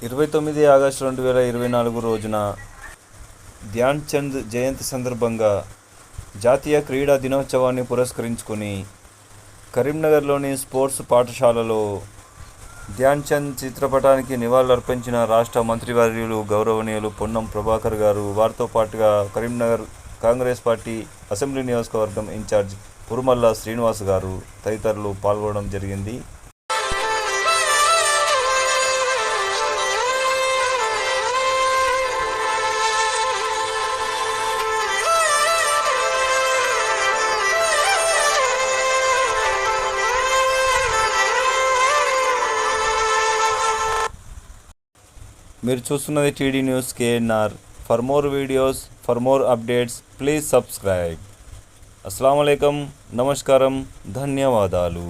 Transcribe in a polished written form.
29 August 2024 రోజున ధ్యాన్ చంద్ జయంతి సందర్భంగా జాతీయ క్రీడా దినోత్సవాన్ని పురస్కరించుకొని కరీంనగర్లోని స్పోర్ట్స్ పాఠశాలలో ధ్యాన్ చంద్ చిత్రపటానికి నివాళులర్పించిన రాష్ట్ర మంత్రివర్యులు గౌరవనీయులు పొన్నం ప్రభాకర్ గారు, వారితో పాటుగా కరీంనగర్ కాంగ్రెస్ పార్టీ అసెంబ్లీ నియోజకవర్గం ఇన్ఛార్జ్ పురుమల్ల శ్రీనివాస్ గారు తదితరులు పాల్గొనడం జరిగింది. మీరు చూస్తున్నది TD news KNR. For more videos, for more updates please subscribe. అస్సలాము అలైకుం, నమస్కారం, ధన్యవాదాలు.